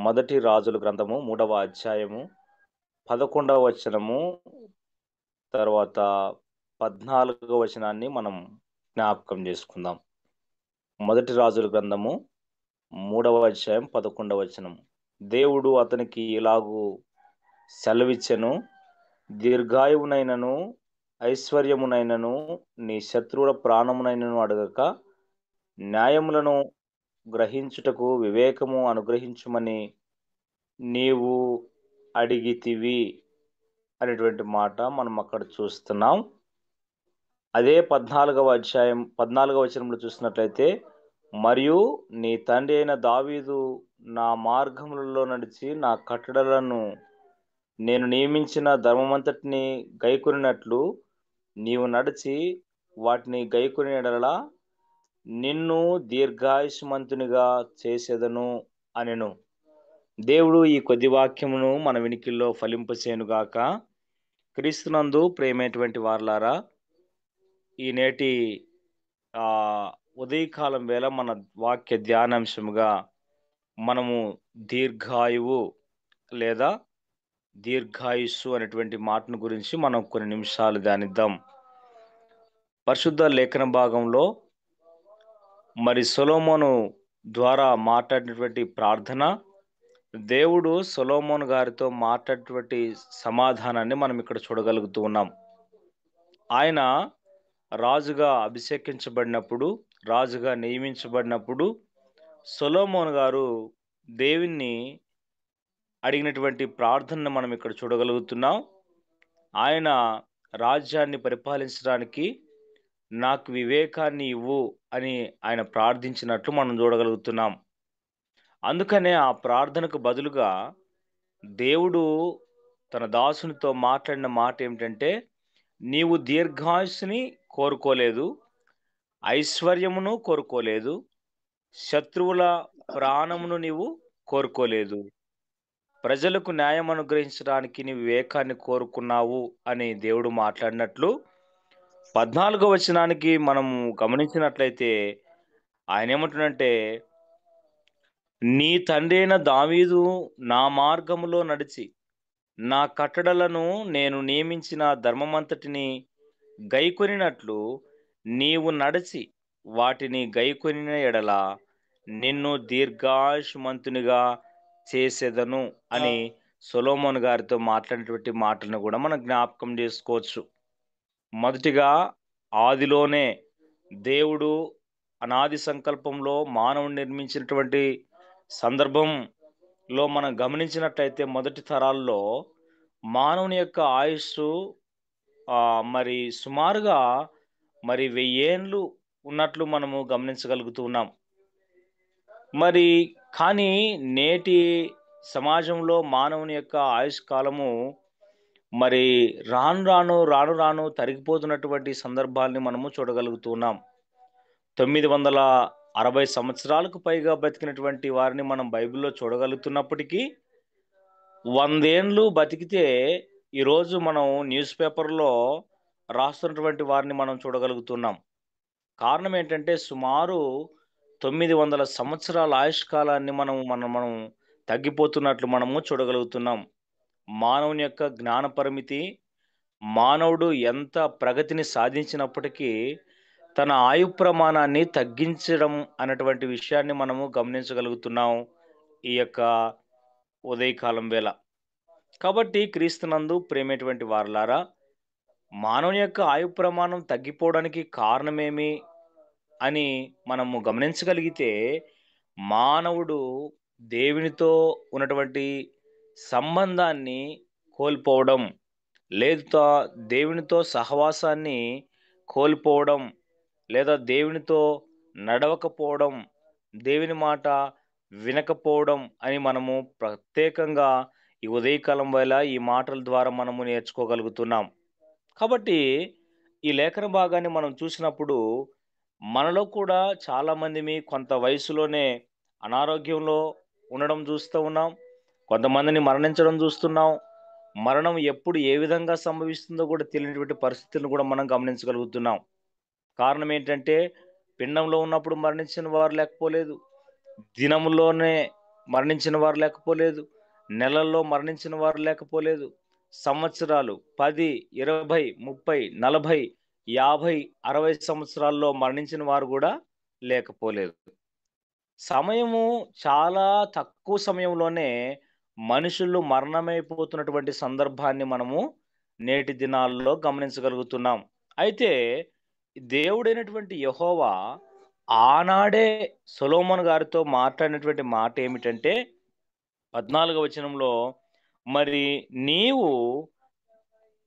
మొదటి రాజుల గ్రంథము 3వ అధ్యాయము 11వ వచనము తర్వాత 14వ వచనాన్ని మనం జ్ఞాపకం చేసుకుందాం. మొదటి రాజుల గ్రంథము 3వ అధ్యాయం 11వ వచనం. దేవుడు అతనికి ఇలాగు సెలవిచ్చెను, దీర్ఘాయువునైనను ఐశ్వర్యమునైనను నీ శత్రువుల ప్రాణమునైనను అడగక న్యాయములను గ్రహించుటకు వివేకము అనుగ్రహించుమని నీవు అడిగితివి అనేటువంటి మాట మనం అక్కడ చూస్తున్నాం. అదే 14వ వచనంలో చూసినట్లయితే, మరియు నీ తండ్రి అయిన దావీదు నా మార్గములలో నడిచి నా కట్టడలను నేను నియమించిన ధర్మమంతటిని గైకొనినట్లు నీవు నడిచి వాటిని గైకొని ఎడల నిన్ను దీర్ఘాయుష్మంతునిగా చేసేదను అనెను. దేవుడు ఈ కొద్ది వాక్యమును మన వినికిల్లో ఫలింపచేయునుగాక. క్రీస్తునందు ప్రేమైనటువంటి వారలారా, ఈ నేటి ఉదయకాలం వేళ మన వాక్య ధ్యానాంశముగా మనము దీర్ఘాయువు లేదా దీర్ఘాయుస్సు అనేటువంటి మాటను గురించి మనం కొన్ని నిమిషాలు ధ్యానిద్దాం. పరిశుద్ధ లేఖన భాగంలో మరి సొలొమోను ద్వారా మాట్లాడినటువంటి ప్రార్థన, దేవుడు సొలొమోను గారితో మాట్లాడినటువంటి సమాధానాన్ని మనం ఇక్కడ చూడగలుగుతూ ఉన్నాం. ఆయన రాజుగా అభిషేకించబడినప్పుడు, రాజుగా నియమించబడినప్పుడు సొలొమోను గారు దేవుణ్ణి అడిగినటువంటి ప్రార్థనను మనం ఇక్కడ చూడగలుగుతున్నాం. ఆయన రాజ్యాన్ని పరిపాలించడానికి నాకు వివేకాన్ని ఇవ్వు అని ఆయన ప్రార్థించినట్లు మనం చూడగలుగుతున్నాం. అందుకనే ఆ ప్రార్థనకు బదులుగా దేవుడు తన దాసునితో మాట్లాడిన మాట ఏమిటంటే, నీవు దీర్ఘాయుస్సుని కోరుకోలేదు, ఐశ్వర్యమును కోరుకోలేదు, శత్రువుల ప్రాణమును నీవు కోరుకోలేదు, ప్రజలకు న్యాయం అనుగ్రహించడానికి నీ వివేకాన్ని కోరుకున్నావు అని దేవుడు మాట్లాడినట్లు 14వ వచనానికి మనం గమనించినట్లయితే ఆయన ఏమంటున్నంటే, నీ తండ్రి అయిన దావీదు నా మార్గములో నడిచి నా కట్టడలను నేను నియమించిన ధర్మమంతటిని గైకొనినట్లు నీవు నడిచి వాటిని గైకొనిన ఎడల నిన్ను దీర్ఘాయుష్మంతునిగా చేసేదను అని సొలొమోను గారితో మాట్లాడినటువంటి మాటలను కూడా మనం జ్ఞాపకం చేసుకోవచ్చు. మొదటిగా ఆదిలోనే దేవుడు అనాది సంకల్పంలో మానవుని నిర్మించినటువంటి సందర్భంలో మనం గమనించినట్లయితే మొదటి తరాల్లో మానవుని యొక్క ఆయుస్సు మరి సుమారుగా 1000 ఏండ్లు ఉన్నట్లు మనము గమనించగలుగుతూ ఉన్నాం. మరి కానీ నేటి సమాజంలో మానవుని యొక్క ఆయుష్ కాలము మరి రాను రాను తరిగిపోతున్నటువంటి సందర్భాల్ని మనము చూడగలుగుతున్నాం. 960 సంవత్సరాలకు పైగా బతికినటువంటి వారిని మనం బైబిల్లో చూడగలుగుతున్నప్పటికీ 100 ఏండ్లు బతికితే ఈరోజు మనం న్యూస్ పేపర్లో రాస్తున్నటువంటి వారిని మనం చూడగలుగుతున్నాం. కారణం ఏంటంటే సుమారు 900 సంవత్సరాల ఆయుష్ కాలాన్ని మనం తగ్గిపోతున్నట్లు మనము చూడగలుగుతున్నాం. మానవుని యొక్క జ్ఞాన పరిమితి, మానవుడు ఎంత ప్రగతిని సాధించినప్పటికీ తన ఆయు ప్రమాణాన్ని తగ్గించడం అన్నటువంటి విషయాన్ని మనము గమనించగలుగుతున్నాం ఈ యొక్క ఉదయకాలం వేళ. కాబట్టి క్రీస్తునందు ప్రేమైనటువంటి వారలారా, మానవుని యొక్క ఆయు ప్రమాణం తగ్గిపోవడానికి కారణమేమి అని మనము గమనించగలిగితే, మానవుడు దేవునితో ఉన్నటువంటి సంబంధాన్ని కోల్పోవడం, లేదా దేవునితో సహవాసాన్ని కోల్పోవడం, లేదా దేవునితో నడవకపోవడం, దేవుని మాట వినకపోవడం అని మనము ప్రత్యేకంగా ఈ ఉదయకాలం వేళ ఈ మాటల ద్వారా మనము నేర్చుకోగలుగుతున్నాం. కాబట్టి ఈ లేఖన భాగాన్ని మనం చూసినప్పుడు మనలో కూడా చాలామంది కొంత వయసులోనే అనారోగ్యంలో ఉండడం చూస్తూ ఉన్నాం. కొంతమందిని మరణించడం చూస్తున్నాం. మరణం ఎప్పుడు ఏ విధంగా సంభవిస్తుందో కూడా తెలియనటువంటి పరిస్థితులను కూడా మనం గమనించగలుగుతున్నాం. కారణం ఏంటంటే, పిండంలో ఉన్నప్పుడు మరణించిన వారు లేకపోలేదు, దినములోనే మరణించిన వారు లేకపోలేదు, నెలల్లో మరణించిన వారు లేకపోలేదు, సంవత్సరాలు 10, 20, 30, 40, 50, 60 సంవత్సరాల్లో మరణించిన వారు కూడా లేకపోలేదు. సమయము చాలా తక్కువ సమయంలోనే మనుషులు మరణమైపోతున్నటువంటి సందర్భాన్ని మనము నేటి దినాల్లో గమనించగలుగుతున్నాం. అయితే దేవుడైనటువంటి యెహోవా ఆనాడే సొలొమోను గారితో మాట్లాడినటువంటి మాట ఏమిటంటే 14వ వచనంలో, మరి నీవు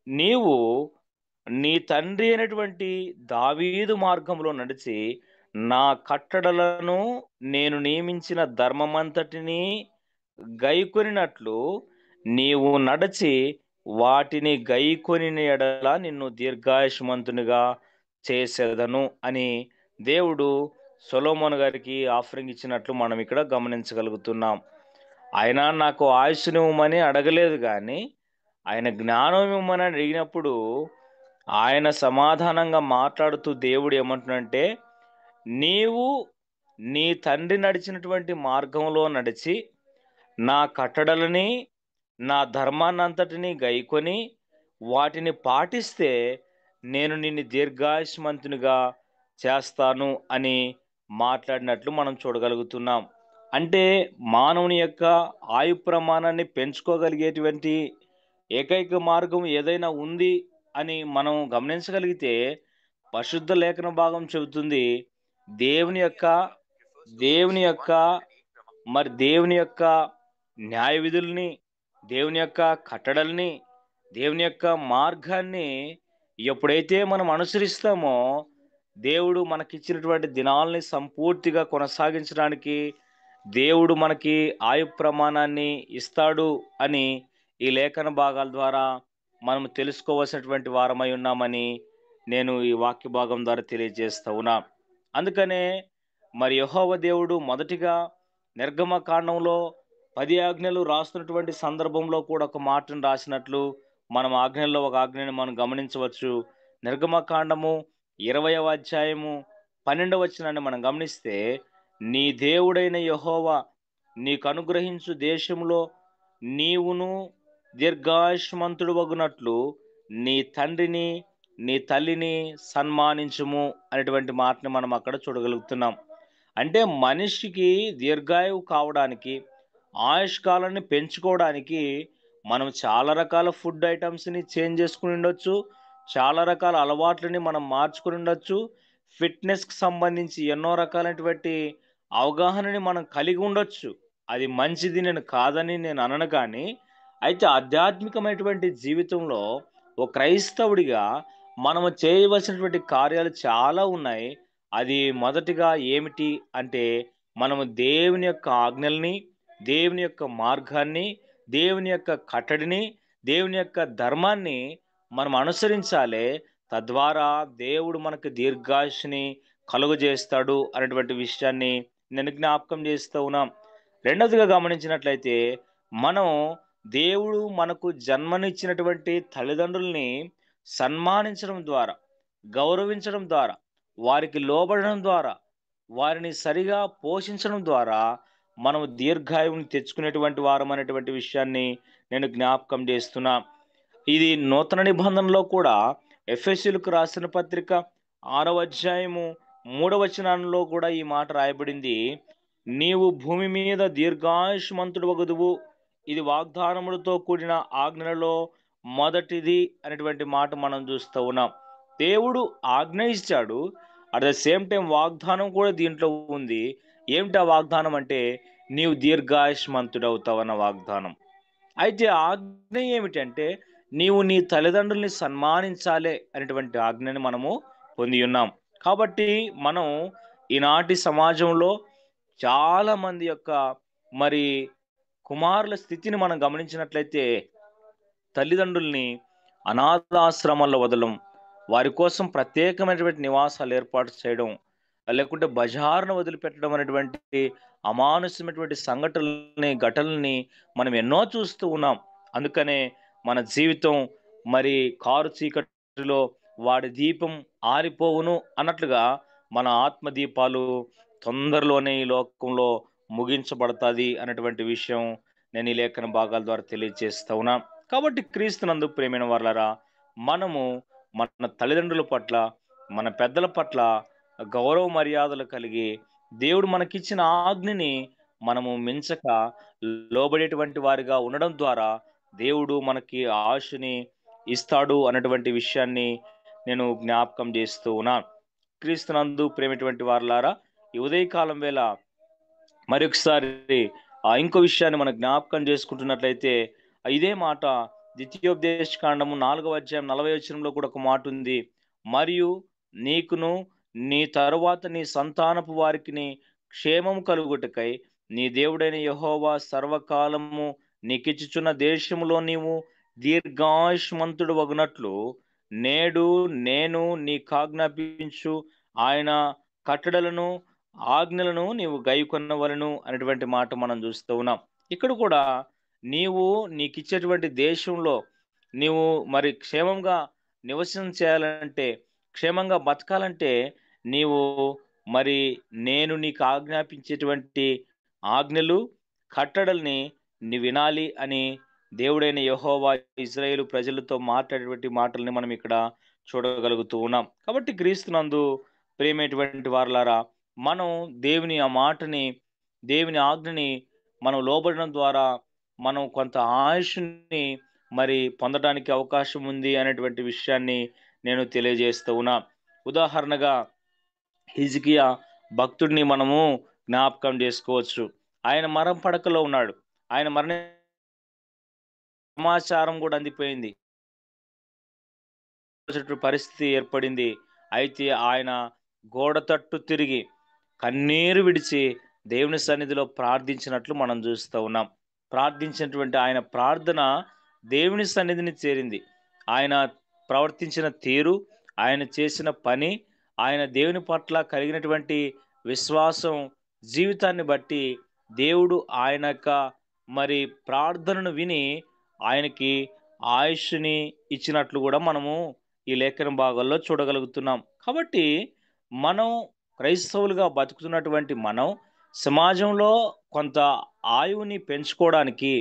నీవు నీ తండ్రి అయినటువంటి దావీదు మార్గంలో నడిచి నా కట్టడలను నేను నియమించిన ధర్మమంతటిని గైకొనినట్లు నీవు నడచి వాటిని గైకొనిన ఎడల నిన్ను దీర్ఘాయుష్మంతునిగా చేసేదను అని దేవుడు సొలొమోను గారికి ఆఫరింగ్ ఇచ్చినట్లు మనం ఇక్కడ గమనించగలుగుతున్నాం. ఆయన నాకు ఆయుష్నివ్వమని అడగలేదు కానీ ఆయన జ్ఞానం ఇవ్వమని అడిగినప్పుడు ఆయన సమాధానంగా మాట్లాడుతూ దేవుడు ఏమంటున్నాడంటే, నీవు నీ తండ్రి నడిచినటువంటి మార్గంలో నడిచి నా కట్టడలని నా ధర్మాన్నంతటిని గైకొని వాటిని పాటిస్తే నేను నిన్ను దీర్ఘాయుష్మంతునిగా చేస్తాను అని మాట్లాడినట్లు మనం చూడగలుగుతున్నాం. అంటే మానవుని యొక్క ఆయు ప్రమాణాన్ని పెంచుకోగలిగేటువంటి ఏకైక మార్గం ఏదైనా ఉంది అని మనం గమనించగలిగితే పరిశుద్ధ లేఖన భాగం చెబుతుంది దేవుని యొక్క దేవుని యొక్క దేవుని యొక్క న్యాయ విధుల్ని, దేవుని యొక్క కట్టడల్ని, దేవుని యొక్క మార్గాన్ని ఎప్పుడైతే మనం అనుసరిస్తామో దేవుడు మనకిచ్చినటువంటి దినాల్ని సంపూర్తిగా కొనసాగించడానికి దేవుడు మనకి ఆయు ప్రమాణాన్ని ఇస్తాడు అని ఈ లేఖన భాగాల ద్వారా మనం తెలుసుకోవాల్సినటువంటి వారమై ఉన్నామని నేను ఈ వాక్య భాగం ద్వారా తెలియజేస్తా ఉన్నా. అందుకనే మరి యెహోవా దేవుడు మొదటిగా నిర్గమకాండంలో 10 ఆజ్ఞలు రాస్తున్నటువంటి సందర్భంలో కూడా ఒక మాటను రాసినట్లు మనం ఆజ్ఞల్లో ఒక ఆజ్ఞని మనం గమనించవచ్చు. నిర్గమకాండము 20వ అధ్యాయము 12వ వచనాన్ని మనం గమనిస్తే, నీ దేవుడైన యెహోవా నీకు అనుగ్రహించు దేశంలో నీవును దీర్ఘాయుష్మంతుడు వగునట్లు నీ తండ్రిని నీ తల్లిని సన్మానించుము అనేటువంటి మాటని మనం అక్కడ చూడగలుగుతున్నాం. అంటే మనిషికి దీర్ఘాయువు కావడానికి, ఆయుష్కాలాన్ని పెంచుకోవడానికి మనం చాలా రకాల ఫుడ్ ఐటమ్స్ని చేంజ్ చేసుకుని ఉండొచ్చు, చాలా రకాల అలవాట్లని మనం మార్చుకుని ఉండొచ్చు, ఫిట్నెస్కి సంబంధించి ఎన్నో రకాలైనటువంటి అవగాహనని మనం కలిగి ఉండొచ్చు. అది మంచిది నేను కాదని నేను అనను కానీ, అయితే ఆధ్యాత్మికమైనటువంటి జీవితంలో ఓ క్రైస్తవుడిగా మనము చేయవలసినటువంటి కార్యాలు చాలా ఉన్నాయి. అది మొదటిగా ఏమిటి అంటే, మనము దేవుని యొక్క ఆజ్ఞల్ని, దేవుని యొక్క మార్గాన్ని, దేవుని యొక్క కట్టడిని, దేవుని యొక్క ధర్మాన్ని మనం అనుసరించాలి. తద్వారా దేవుడు మనకు దీర్ఘాయుష్ని కలుగజేస్తాడు అనేటువంటి విషయాన్ని నేను జ్ఞాపకం చేస్తూ ఉన్నాం. రెండవదిగా గమనించినట్లయితే మనం దేవుడు మనకు జన్మనిచ్చినటువంటి తల్లిదండ్రుల్ని సన్మానించడం ద్వారా, గౌరవించడం ద్వారా, వారికి లోబడడం ద్వారా, వారిని సరిగా పోషించడం ద్వారా మనం దీర్ఘాయువుని తెచ్చుకునేటువంటి వారం అనేటువంటి విషయాన్ని నేను జ్ఞాపకం చేస్తున్నా. ఇది నూతన నిబంధనలో కూడా ఎఫెసీయులకు రాసిన పత్రిక 6వ అధ్యాయము 3వ వచనంలో కూడా ఈ మాట రాయబడింది. నీవు భూమి మీద దీర్ఘాయుష్మంతుడు వగుదువు, ఇది వాగ్దానములతో కూడిన ఆజ్ఞలలో మొదటిది అనేటువంటి మాట మనం చూస్తూ ఉన్నాం. దేవుడు ఆజ్ఞ ఇచ్చాడు, అట్ ద సేమ్ టైం వాగ్దానం కూడా దీంట్లో ఉంది. ఏమిటి ఆ వాగ్దానం అంటే, నీవు దీర్ఘాయుష్మంతుడవుతావన్న వాగ్దానం. అయితే ఆజ్ఞ ఏమిటంటే, నీవు నీ తల్లిదండ్రుల్ని సన్మానించాలి అనేటువంటి ఆజ్ఞని మనము పొంది ఉన్నాం. కాబట్టి మనం ఈనాటి సమాజంలో చాలా మంది యొక్క మరి కుమారుల స్థితిని మనం గమనించినట్లయితే, తల్లిదండ్రుల్ని అనాథాశ్రమాల్లో వదలడం, వారి కోసం ప్రత్యేకమైనటువంటి నివాసాలు ఏర్పాటు చేయడం, లేకుంటే బజారును వదిలిపెట్టడం అనేటువంటి అమానుషమైనటువంటి ఘటనల్ని మనం ఎన్నో చూస్తూ ఉన్నాం. అందుకనే మన జీవితం మరి కారు చీకటిలో వాడి దీపం ఆరిపోవును అన్నట్లుగా మన ఆత్మ దీపాలు తొందరలోనే ఈ లోకంలో ముగించబడతాది అనేటువంటి విషయం నేను ఈ లేఖన భాగాల ద్వారా తెలియజేస్తా ఉన్నా. కాబట్టి క్రీస్తునందు ప్రియమైన వాళ్ళరా, మనము మన తల్లిదండ్రుల పట్ల, మన పెద్దల పట్ల గౌరవ మర్యాదలు కలిగి దేవుడు మనకిచ్చిన ఆజ్ఞని మనము మించక లోబడేటువంటి వారిగా ఉండడం ద్వారా దేవుడు మనకి ఆశని ఇస్తాడు అన్నటువంటి విషయాన్ని నేను జ్ఞాపకం చేస్తూ ఉన్నాను. క్రీస్తునందు ప్రేమటువంటి వారలారా, ఈ ఉదయకాలం వేళ మరొకసారి ఇంకో విషయాన్ని మనం జ్ఞాపకం చేసుకుంటున్నట్లయితే ఇదే మాట ద్వితీయోపదేశ కాండము 4వ అధ్యాయం 40వ వచనంలో కూడా ఒక మాట ఉంది. మరియు నీకును నీ తరువాత నీ సంతానపు వారికి క్షేమము కలుగుటకై నీ దేవుడైన యెహోవా సర్వకాలము నీకిచ్చుచున్న దేశములో నీవు దీర్ఘాయుష్మంతుడు వగునట్లు నేడు నేను నీకాజ్ఞాపించు ఆయన కట్టడలను ఆజ్ఞలను నీవు గైకొనవలెను అనేటువంటి మాట మనం చూస్తూ ఉన్నాం. ఇక్కడ కూడా నీవు నీకిచ్చేటువంటి దేశంలో నీవు మరి క్షేమంగా నివసం చేయాలంటే, క్షేమంగా బతకాలంటే నీవు మరి నేను నీకు ఆజ్ఞాపించేటువంటి ఆజ్ఞలు కట్టడల్ని నీ వినాలి అని దేవుడైన యెహోవా ఇశ్రాయేలు ప్రజలతో మాట్లాడేటువంటి మాటల్ని మనం ఇక్కడ చూడగలుగుతూ ఉన్నాం. కాబట్టి క్రీస్తునందు ప్రియమైనటువంటి వారలారా, మనం దేవుని ఆ మాటని, దేవుని ఆజ్ఞని మనం లోబడడం ద్వారా మనం కొంత ఆయుష్ని మరి పొందడానికి అవకాశం ఉంది అనేటువంటి విషయాన్ని నేను తెలియజేస్తూ ఉన్నా. ఉదాహరణగా హిజ్కియా భక్తుడిని మనము జ్ఞాపకం చేసుకోవచ్చు. ఆయన మరణ పడకలో ఉన్నాడు. ఆయన మరణ సమాచారం కూడా అందిపోయింది. పరిస్థితి ఏర్పడింది. అయితే ఆయన గోడ తట్టు తిరిగి కన్నీరు విడిచి దేవుని సన్నిధిలో ప్రార్థించినట్లు మనం చూస్తూ ఉన్నాం. ప్రార్థించినటువంటి ఆయన ప్రార్థన దేవుని సన్నిధిని చేరింది. ఆయన ప్రవర్తించిన తీరు, ఆయన చేసిన పని, ఆయన దేవుని పట్ల కలిగినటువంటి విశ్వాసం జీవితాన్ని బట్టి దేవుడు ఆయన యొక్క మరి ప్రార్థనను విని ఆయనకి ఆయుష్ని ఇచ్చినట్లు కూడా మనము ఈ లేఖన భాగాల్లో చూడగలుగుతున్నాం. కాబట్టి మనం క్రైస్తవులుగా బతుకుతున్నటువంటి మనం సమాజంలో కొంత ఆయువుని పెంచుకోవడానికి,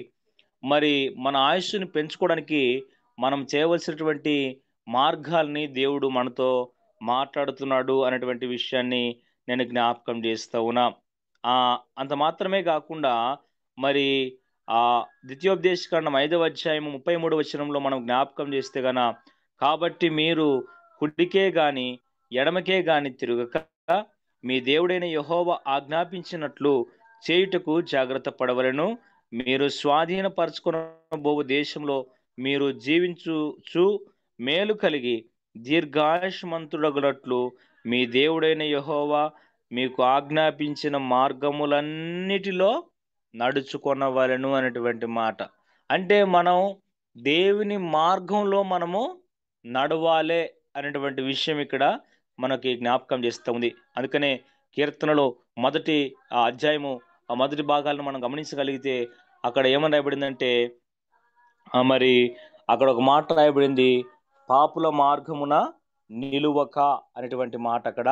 మరి మన ఆయుష్ని పెంచుకోవడానికి మనం చేయవలసినటువంటి మార్గాల్ని దేవుడు మనతో మాట్లాడుతున్నాడు అనేటువంటి విషయాన్ని నేను జ్ఞాపకం చేస్తూ ఉన్నా. అంత మాత్రమే కాకుండా మరి ద్వితీయోపదేశకాండం 5వ అధ్యాయము 33వ వచనంలో మనం జ్ఞాపకం చేస్తే గన, కాబట్టి మీరు కుడికే గాని ఎడమకే గాని తిరగక మీ దేవుడైన యెహోవా ఆజ్ఞాపించినట్లు చేయుటకు జాగ్రత్త పడవలెను. మీరు స్వాధీనపరచుకొనబోవు దేశంలో మీరు జీవించుచు మేలు కలిగి దీర్ఘాయుష్మంతుడగునట్లు మీ దేవుడైన యెహోవా మీకు ఆజ్ఞాపించిన మార్గములన్నిటిలో నడుచుకొనవలెను అనేటువంటి మాట. అంటే మనం దేవుని మార్గంలో మనము నడవాలే అనేటువంటి విషయం ఇక్కడ మనకి జ్ఞాపకం చేస్తుంది. అందుకనే కీర్తనలో మొదటి అధ్యాయము మొదటి భాగాలను మనం గమనించగలిగితే అక్కడ ఏమని రాయబడిందంటే, మరి అక్కడ ఒక మాట రాయబడింది, పాపుల మార్గమున నిలువక అనేటువంటి మాట అక్కడ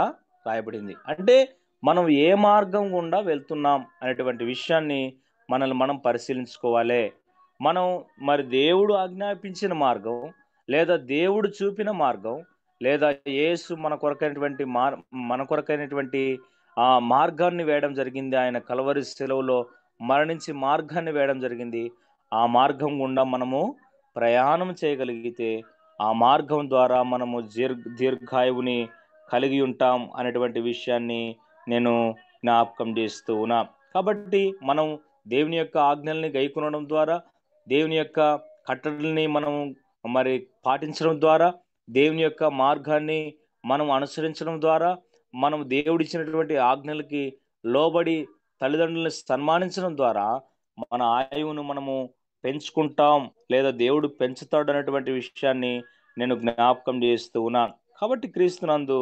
రాయబడింది. అంటే మనం ఏ మార్గం గుండా వెళ్తున్నాం అనేటువంటి విషయాన్ని మనల్ని మనం పరిశీలించుకోవాలి. మనం మరి దేవుడు ఆజ్ఞాపించిన మార్గం, లేదా దేవుడు చూపిన మార్గం, లేదా యేసు మన కొరకైనటువంటి ఆ మార్గాన్ని వేయడం జరిగింది. ఆయన కల్వరి శిలువలో మరణించి మార్గాన్ని వేయడం జరిగింది. ఆ మార్గం గుండా మనము ప్రయాణం చేయగలిగితే ఆ మార్గం ద్వారా మనము దీర్ఘాయువుని కలిగి ఉంటాం అనేటువంటి విషయాన్ని నేను జ్ఞాపకం చేస్తూ ఉన్నా. కాబట్టి మనం దేవుని యొక్క ఆజ్ఞల్ని గైకొనడం ద్వారా, దేవుని యొక్క కట్టడల్ని మనం మరి పాటించడం ద్వారా, దేవుని యొక్క మార్గాన్ని మనం అనుసరించడం ద్వారా, మనం దేవుడిచ్చినటువంటి ఆజ్ఞలకి లోబడి తల్లిదండ్రులను సన్మానించడం ద్వారా మన ఆయువును మనము పెంచుకుంటాం, లేదా దేవుడు పెంచుతాడు అనేటువంటి విషయాన్ని నేను జ్ఞాపకం చేస్తూ ఉన్నాను. కాబట్టి క్రీస్తునందు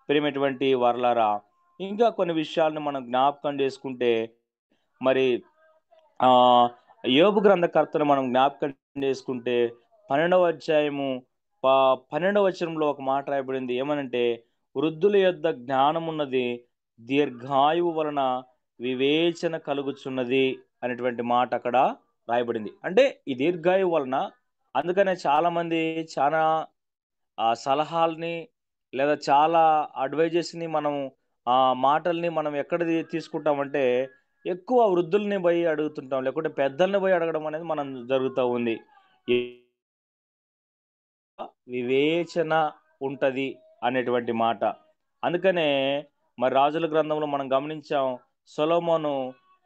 ప్రియమైనటువంటి వారలారా, ఇంకా కొన్ని విషయాలను మనం జ్ఞాపకం చేసుకుంటే, మరి ఆ యోబు గ్రంథకర్తను మనం జ్ఞాపకం చేసుకుంటే 12వ అధ్యాయము 12వ వచనంలో ఒక మాట రాయబడింది. ఏమనంటే, వృద్ధుల యొద్ద జ్ఞానం ఉన్నది, దీర్ఘాయువు వలన వివేచన కలుగుచున్నది అనేటువంటి మాట అక్కడ రాయబడింది. అంటే ఈ దీర్ఘాయువు వలన అందుకనే చాలామంది చాలా సలహాల్ని లేదా చాలా అడ్వైజెస్‌ని మనం మాటల్ని మనం ఎక్కడ తీసుకుంటామంటే ఎక్కువ వృద్ధుల్ని పోయి అడుగుతుంటాం. లేకుంటే పెద్దల్ని పోయి అడగడం అనేది మనం జరుగుతా ఉంది. ఈ వివేచన ఉంటది అనేటువంటి మాట. అందుకనే మరి రాజుల గ్రంథంలో మనం గమనించాం. సొలొమోను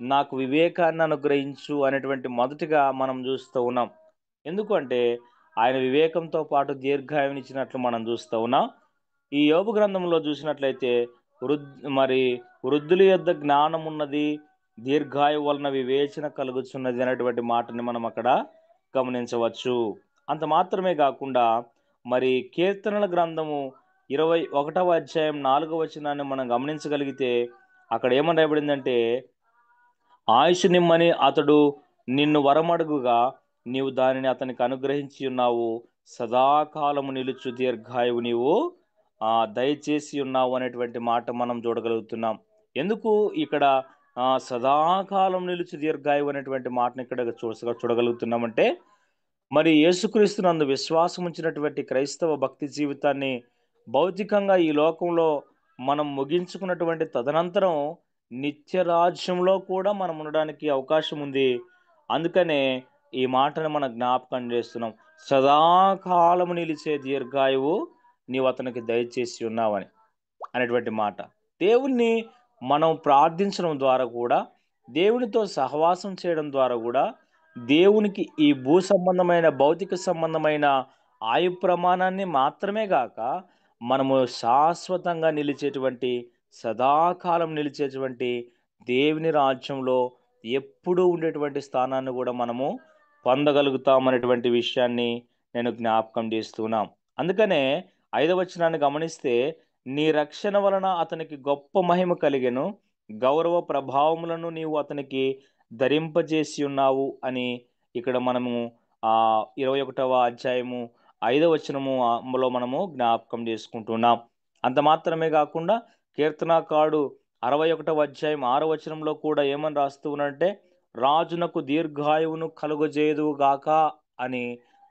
నాకు వివేకాన్ని అనుగ్రహించు అనేటువంటి మొదటిగా మనం చూస్తూ ఉన్నాం. ఎందుకు అంటే ఆయన వివేకంతో పాటు దీర్ఘాయువునిచ్చినట్లు మనం చూస్తూ ఉన్నాం. ఈ యోబు గ్రంథంలో చూసినట్లయితే వృద్ మరి వృద్ధుల యొద్ద జ్ఞానం ఉన్నది, దీర్ఘాయువు వలన వివేచన కలుగుచున్నది అనేటువంటి మాటని మనం అక్కడ గమనించవచ్చు. అంత మాత్రమే కాకుండా మరి కీర్తనల గ్రంథము 21వ అధ్యాయం 4వ వచనాన్ని మనం గమనించగలిగితే అక్కడ ఏమని రాయబడిందంటే ఆయుష్ నిమ్మని అతడు నిన్ను వరమడుగుగా నీవు దానిని అతనికి అనుగ్రహించి ఉన్నావు. సదాకాలము నిలుచు దీర్ఘాయువు నీవు దయచేసి ఉన్నావు అనేటువంటి మాట మనం చూడగలుగుతున్నాం. ఎందుకు ఇక్కడ సదాకాలం నిలుచు దీర్ఘాయువు అనేటువంటి మాటను ఇక్కడ చూడగలుగుతున్నామంటే మరి యేసుక్రీస్తునందు విశ్వాసం ఉంచినటువంటి క్రైస్తవ భక్తి జీవితాన్ని భౌతికంగా ఈ లోకంలో మనం ముగించుకున్నటువంటి తదనంతరం నిత్య రాజ్యంలో కూడా మనం ఉండడానికి అవకాశం ఉంది. అందుకనే ఈ మాటను మనం జ్ఞాపకం చేస్తున్నాం. సదాకాలము నిలిచే దీర్ఘాయువు నీవు అతనికి దయచేసి ఉన్నావని అనేటువంటి మాట. దేవుణ్ణి మనం ప్రార్థించడం ద్వారా కూడా, దేవునితో సహవాసం చేయడం ద్వారా కూడా, దేవునికి ఈ భూ సంబంధమైన, భౌతిక సంబంధమైన ఆయు ప్రమాణాన్ని మాత్రమే గాక, మనము శాశ్వతంగా నిలిచేటువంటి, సదాకాలం నిలిచేటువంటి దేవుని రాజ్యంలో ఎప్పుడూ ఉండేటువంటి స్థానాన్ని కూడా మనము పొందగలుగుతామనేటువంటి విషయాన్ని నేను జ్ఞాపకం చేస్తున్నాం. అందుకనే 5వ వచనాన్ని గమనిస్తే నీ రక్షణ వలన అతనికి గొప్ప మహిమ కలిగెను. గౌరవ ప్రభావములను నీవు అతనికి ధరింపజేసి ఉన్నావు అని ఇక్కడ మనము 21వ అధ్యాయము 5వ వచనములో మనము జ్ఞాపకం చేసుకుంటున్నాం. అంత మాత్రమే కాకుండా కీర్తనాకారుడు 61వ అధ్యాయం 6వ వచనంలో కూడా ఏమని రాస్తూ ఉన్నాడంటే రాజునకు దీర్ఘాయువును కలుగజేయుదుగాక అని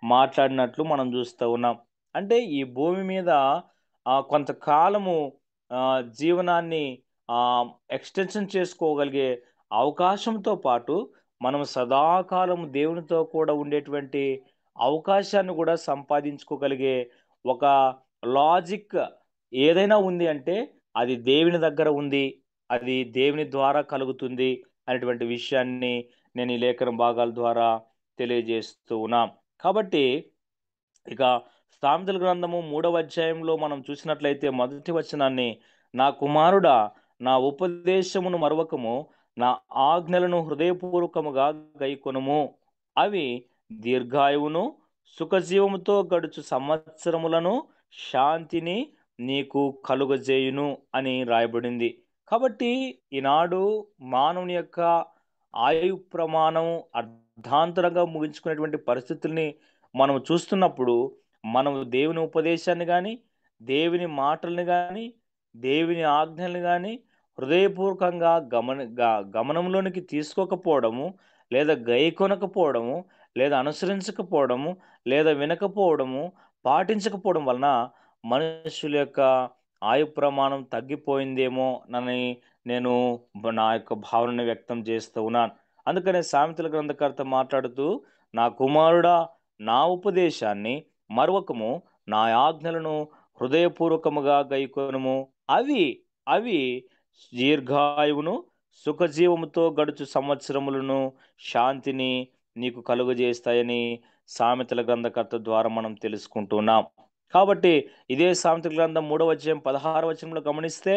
మాట్లాడినట్లు మనం చూస్తూ ఉన్నాం. అంటే ఈ భూమి మీద కొంతకాలము జీవనాన్ని ఎక్స్టెన్షన్ చేసుకోగలిగే అవకాశంతో పాటు మనం సదాకాలం దేవునితో కూడా ఉండేటువంటి అవకాశాన్ని కూడా సంపాదించుకోగలిగే ఒక లాజిక్ ఏదైనా ఉంది అంటే అది దేవుని దగ్గర ఉంది. అది దేవుని ద్వారా కలుగుతుంది అనేటువంటి విషయాన్ని నేను ఈ లేఖన భాగాల ద్వారా తెలియజేస్తూ ఉన్నాం. కాబట్టి ఇక సామెతల గ్రంథము 3వ అధ్యాయంలో మనం చూసినట్లయితే మొదటి వచనాన్ని నా కుమారుడా నా ఉపదేశమును మరువకము నా ఆజ్ఞలను హృదయపూర్వకముగా గైకొనుము అవి దీర్ఘాయువును సుఖజీవముతో గడుచు సంవత్సరములను శాంతిని నీకు కలుగజేయును అని రాయబడింది. కాబట్టి ఈనాడు మానవుని యొక్క ఆయు ప్రమాణం అర్ధాంతరంగా ముగించుకునేటువంటి పరిస్థితుల్ని మనం చూస్తున్నప్పుడు మనం దేవుని ఉపదేశాన్ని కానీ, దేవుని మాటల్ని కానీ, దేవుని ఆజ్ఞల్ని కానీ హృదయపూర్వకంగా గమనంలోనికి తీసుకోకపోవడము, లేదా గైకొనకపోవడము, లేదా అనుసరించకపోవడము, లేదా వినకపోవడము, పాటించకపోవడం వలన మనుషుల యొక్క ఆయు ప్రమాణం తగ్గిపోయిందేమో అని నేను నా యొక్క భావనను వ్యక్తం చేస్తూ ఉన్నాను. అందుకనే సామెతల గ్రంథకర్త మాట్లాడుతూ నా కుమారుడా నా ఉపదేశాన్ని మరువకము నా ఆజ్ఞలను హృదయపూర్వకముగా గైకొనుము అవి అవి దీర్ఘాయువును సుఖజీవముతో గడుచు సంవత్సరములను శాంతిని నీకు కలుగజేస్తాయని సామెతల గ్రంథకర్త ద్వారా మనం తెలుసుకుంటున్నాం. కాబట్టి ఇదే సామెతల గ్రంథం 3వ అధ్యాయం 16వ వచనంలో గమనిస్తే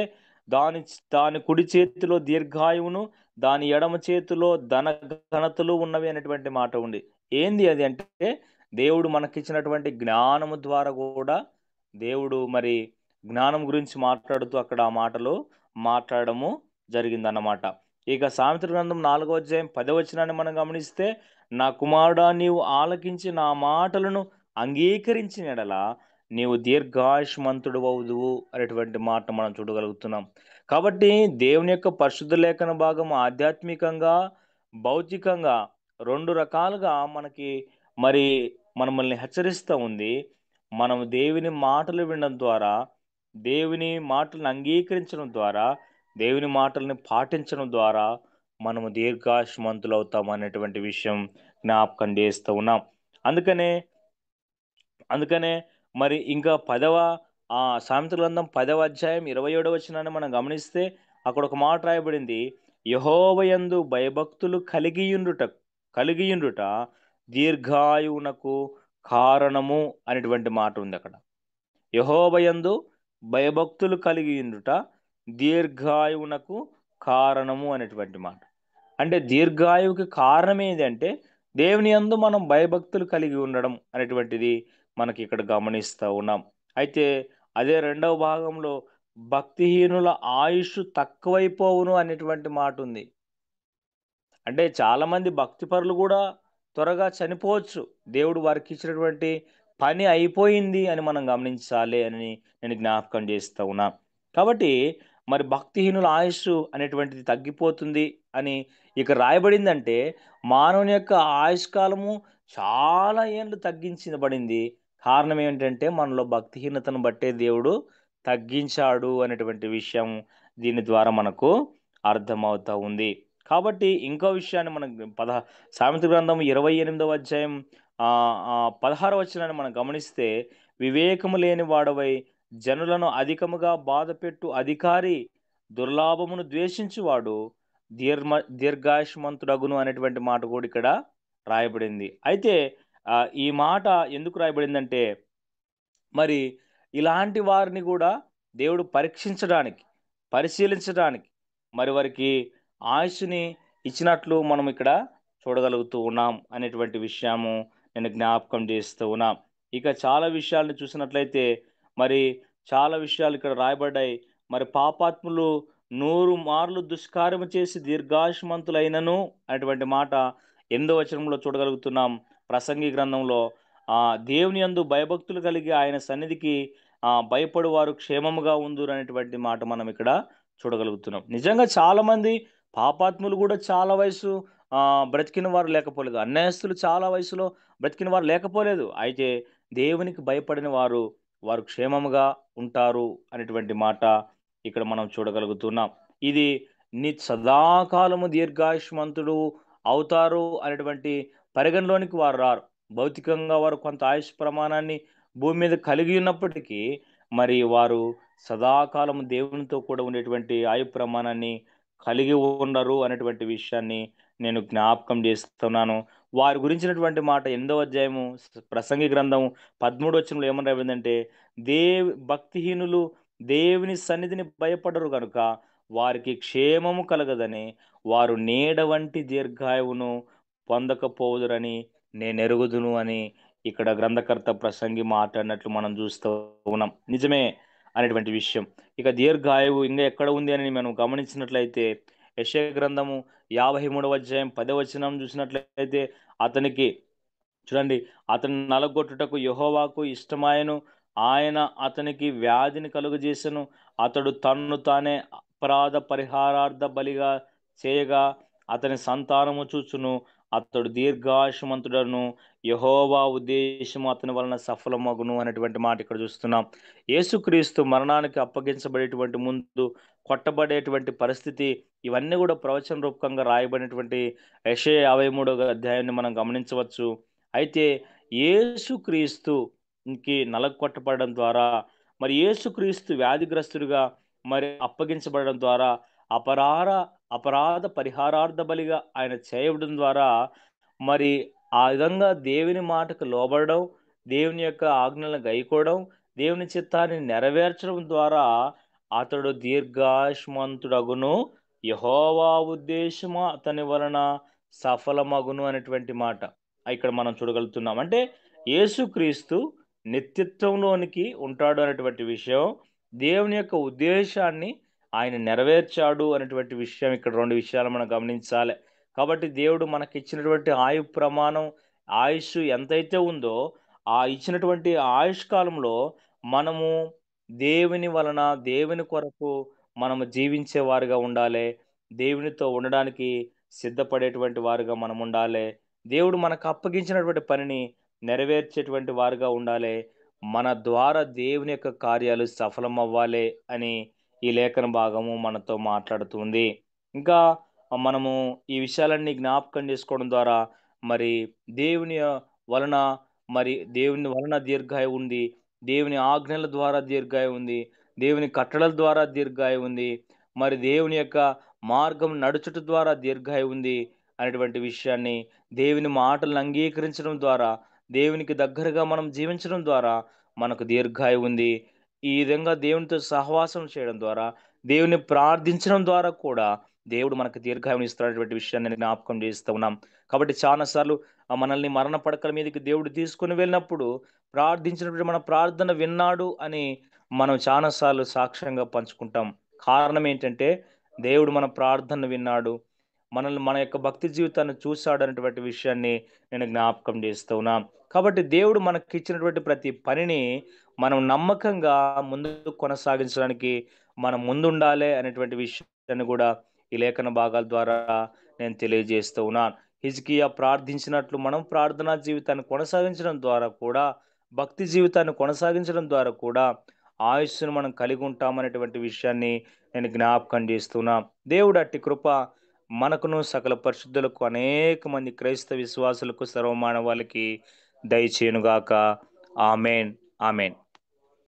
దాని దాని కుడి చేతిలో దీర్ఘాయువును దాని ఎడమ చేతిలో ధన ఘనతలు ఉన్నవి అనేటువంటి మాట ఉంది. ఏంది అది అంటే దేవుడు మనకిచ్చినటువంటి జ్ఞానము ద్వారా కూడా దేవుడు మరి జ్ఞానం గురించి మాట్లాడుతూ అక్కడ ఆ మాటలు మాట్లాడము జరిగిందన్నమాట. ఇక సామెతల గ్రంథం 4వ అధ్యాయం 10వ వచనాన్ని మనం గమనిస్తే నా కుమారుడా నీవు ఆలకించి నా మాటలను అంగీకరించిన యెడల నీవు దీర్ఘాయుష్మంతుడు అవుదువు అనేటువంటి మాట మనం చూడగలుగుతున్నాం. కాబట్టి దేవుని యొక్క పరిశుద్ధ లేఖన భాగం ఆధ్యాత్మికంగా, భౌతికంగా 2 రకాలుగా మనకి మరి మనల్ని హెచ్చరిస్తా ఉంది. మనం దేవుని మాటలు వినడం ద్వారా, దేవుని మాటలను అంగీకరించడం ద్వారా, దేవుని మాటల్ని పాటించడం ద్వారా మనము దీర్ఘాయుష్మంతులవుతాం అనేటువంటి విషయం జ్ఞాపకం చేస్తూ ఉన్నాం. అందుకనే అందుకనే మరి ఇంకా 10వ సామెతల గ్రంథం 10వ అధ్యాయం 27వ వచనాన్ని మనం గమనిస్తే అక్కడ ఒక మాట రాయబడింది. యెహోవాయందు భయభక్తులు కలిగియుండుట దీర్ఘాయువునకు కారణము అనేటువంటి మాట ఉంది అక్కడ. యెహోవాయందు భయభక్తులు కలిగియుండుట దీర్ఘాయువునకు కారణము అనేటువంటి మాట. అంటే దీర్ఘాయువుకి కారణం ఏంటంటే దేవుని యందు మనం భయభక్తులు కలిగి ఉండడం అనేటువంటిది మనకి ఇక్కడ గమనిస్తూ ఉన్నాం. అయితే అదే రెండవ భాగంలో భక్తిహీనుల ఆయుష్ తక్కువైపోవును అనేటువంటి మాట ఉంది. అంటే చాలామంది భక్తిపరులు కూడా త్వరగా చనిపోవచ్చు. దేవుడు వారికి ఇచ్చినటువంటి పని అయిపోయింది అని మనం గమనించాలి అని నేను జ్ఞాపకం చేస్తూ ఉన్నా. కాబట్టి మరి భక్తిహీనుల ఆయుస్సు అనేటువంటిది తగ్గిపోతుంది అని ఇక రాయబడిందంటే మానవుని యొక్క ఆయుష్కాలము చాలా ఏండ్లు తగ్గించబడింది. కారణం ఏంటంటే మనలో భక్తిహీనతను బట్టే దేవుడు తగ్గించాడు అనేటువంటి విషయం దీని ద్వారా మనకు అర్థమవుతా ఉంది. కాబట్టి ఇంకో విషయాన్ని మనం సామెత గ్రంథం 28వ అధ్యాయం 16వ వచనాన్ని మనం గమనిస్తే వివేకము లేని వాడవై జనులను అధికముగా బాధపెట్టు అధికారి దుర్లాభమును ద్వేషించువాడు దీర్ఘాయుష్మంతుడగును అనేటువంటి మాట కూడా ఇక్కడ రాయబడింది. అయితే ఈ మాట ఎందుకు రాయబడిందంటే మరి ఇలాంటి వారిని కూడా దేవుడు పరీక్షించడానికి, పరిశీలించడానికి మరి వారికి ఆయుష్ని ఇచ్చినట్లు మనం ఇక్కడ చూడగలుగుతూ ఉన్నాం అనేటువంటి విషయము నేను జ్ఞాపకం చేస్తూ ఉన్నాం. ఇక చాలా విషయాలను చూసినట్లయితే మరి చాలా విషయాలు ఇక్కడ రాయబడ్డాయి. మరి పాపాత్ములు 100 మార్లు దుష్కార్యము చేసి దీర్ఘాయుష్మంతులైనను అనేటువంటి మాట 8వ వచనంలో చూడగలుగుతున్నాం. ప్రసంగి గ్రంథంలో దేవుని యందు భయభక్తులు కలిగి ఆయన సన్నిధికి భయపడు వారు క్షేమముగా ఉందురు అనేటువంటి మాట మనం ఇక్కడ చూడగలుగుతున్నాం. నిజంగా చాలామంది పాపాత్ములు కూడా చాలా వయసు బ్రతికిన వారు లేకపోలేదు. అన్యాయస్తులు చాలా వయసులో బ్రతికిన వారు లేకపోలేదు. అయితే దేవునికి భయపడిన వారు క్షేమముగా ఉంటారు అనేటువంటి మాట ఇక్కడ మనం చూడగలుగుతున్నాం. ఇది సదాకాలము దీర్ఘాయుష్మంతుడు అవుతారు అనేటువంటి పరిగణలోనికి వారు రారు. భౌతికంగా వారు కొంత ఆయుష్ ప్రమాణాన్ని భూమి మీద కలిగి ఉన్నప్పటికీ మరి వారు సదాకాలం దేవునితో కూడా ఉండేటువంటి ఆయు ప్రమాణాన్ని కలిగి ఉండరు అనేటువంటి విషయాన్ని నేను జ్ఞాపకం చేస్తున్నాను. వారి గురించినటువంటి మాట 8వ అధ్యాయము ప్రసంగి గ్రంథం 13వ వచనంలో ఏమని రాబడిందంటే భక్తిహీనులు దేవుని సన్నిధిని భయపడరు గనుక వారికి క్షేమము కలగదని వారు నీడ వంటి దీర్ఘాయువును పొందకపోదురని నేనెరుగుదును అని ఇక్కడ గ్రంథకర్త ప్రసంగి మాట్లాడినట్లు మనం చూస్తూ ఉన్నాం. నిజమే అనేటువంటి విషయం. ఇక దీర్ఘాయువు ఇంకా ఎక్కడ ఉంది అని మనం గమనించినట్లయితే యెషయా గ్రంథము 53వ అధ్యాయం 10వ వచనం చూసినట్లయితే అతనికి చూడండి, అతని నలగొట్టుటకు యెహోవాకు ఇష్టమాయను, ఆయన అతనికి వ్యాధిని కలుగజేసెను, అతడు తన్ను తానే అపరాధ పరిహారార్థ బలిగా చేయగా అతని సంతానము చూచును, అతడు దీర్ఘాయుష్మంతుడను, యెహోవా ఉద్దేశము అతని వలన సఫలమగును అనేటువంటి మాట ఇక్కడ చూస్తున్నాం. యేసుక్రీస్తు మరణానికి అప్పగించబడేటువంటి ముందు కొట్టబడేటువంటి పరిస్థితి ఇవన్నీ కూడా ప్రవచన రూపకంగా రాయబడినటువంటి యెషయా 53వ అధ్యాయాన్ని మనం గమనించవచ్చు. అయితే యేసుక్రీస్తుకి నలగొట్టబడడం ద్వారా మరి యేసుక్రీస్తు వ్యాధిగ్రస్తుడిగా మరి అప్పగించబడడం ద్వారా అపరాధ అపరాధ పరిహారార్థ బలిగా ఆయన చేయడం ద్వారా మరి ఆ విధంగా దేవుని మాటకు లోబడడం, దేవుని యొక్క ఆజ్ఞలను గైకోవడం, దేవుని చిత్తాన్ని నెరవేర్చడం ద్వారా అతడు దీర్ఘాయుష్మంతుడగును, యెహోవా ఉద్దేశము అతని వలన సఫలమగును అనేటువంటి మాట ఇక్కడ మనం చూడగలుగుతున్నాం. అంటే యేసుక్రీస్తు నిత్యత్వంలోనికి ఉంటాడు అనేటువంటి విషయం, దేవుని యొక్క ఉద్దేశాన్ని ఆయన నెరవేర్చాడు అనేటువంటి విషయం ఇక్కడ 2 విషయాలు మనం గమనించాలి. కాబట్టి దేవుడు మనకిచ్చినటువంటి ఆయు ప్రమాణం, ఆయుష్ ఎంతైతే ఉందో ఆ ఇచ్చినటువంటి ఆయుష్ కాలంలో మనము దేవుని వలన, దేవుని కొరకు మనము జీవించే వారుగా ఉండాలి. దేవునితో ఉండడానికి సిద్ధపడేటువంటి వారుగా మనం ఉండాలి. దేవుడు మనకు అప్పగించినటువంటి పనిని నెరవేర్చేటువంటి వారుగా ఉండాలి. మన ద్వారా దేవుని యొక్క కార్యాలు సఫలమవ్వాలి అని ఈ లేఖన భాగము మనతో మాట్లాడుతుంది. ఇంకా మనము ఈ విషయాలన్నీ జ్ఞాపకం చేసుకోవడం ద్వారా మరి దేవుని వలన దేవుని వలన దీర్ఘాయువు ఉంది. దేవుని ఆజ్ఞల ద్వారా దీర్ఘాయువు ఉంది. దేవుని కట్టడల ద్వారా దీర్ఘాయువు ఉంది. మరి దేవుని యొక్క మార్గం నడుచుట ద్వారా దీర్ఘాయువు ఉంది అనేటువంటి విషయాన్ని, దేవుని మాటలను అంగీకరించడం ద్వారా, దేవునికి దగ్గరగా మనం జీవించడం ద్వారా మనకు దీర్ఘాయువు ఉంది. ఈ విధంగా దేవునితో సహవాసం చేయడం ద్వారా, దేవుని ప్రార్థించడం ద్వారా కూడా దేవుడు మనకు దీర్ఘాయువుని ఇస్తున్నటువంటి విషయాన్ని నేను జ్ఞాపకం చేస్తూ ఉన్నాం. కాబట్టి చాలా సార్లు మనల్ని మరణ పడకల మీదకి దేవుడు తీసుకొని వెళ్ళినప్పుడు ప్రార్థించినప్పుడు మన ప్రార్థన విన్నాడు అని మనం చాలా సార్లు సాక్ష్యంగా పంచుకుంటాం. కారణం ఏంటంటే దేవుడు మన ప్రార్థనను విన్నాడు. మనల్ని మన యొక్క భక్తి జీవితాన్ని చూసాడు అనేటువంటి విషయాన్ని నేను జ్ఞాపకం చేస్తూ ఉన్నాం. కాబట్టి దేవుడు మనకిచ్చినటువంటి ప్రతి పనిని మనం నమ్మకంగా ముందుకు కొనసాగించడానికి మనం ముందుండాలి అనేటువంటి విషయాన్ని కూడా ఈ లేఖన భాగాల ద్వారా నేను తెలియజేస్తూ ఉన్నాను. హిజ్కియా ప్రార్థించినట్లు మనం ప్రార్థనా జీవితాన్ని కొనసాగించడం ద్వారా కూడా, భక్తి జీవితాన్ని కొనసాగించడం ద్వారా కూడా ఆయుస్సును మనం కలిగి ఉంటామనేటువంటి విషయాన్ని నేను జ్ఞాపకం చేస్తున్నా. దేవుడు అట్టి కృప మనకును సకల పరిశుద్ధులకు అనేక మంది క్రైస్తవ విశ్వాసులకు సర్వమానవాళికి దయచేయునుగాక. ఆమెన్. ఆమెన్.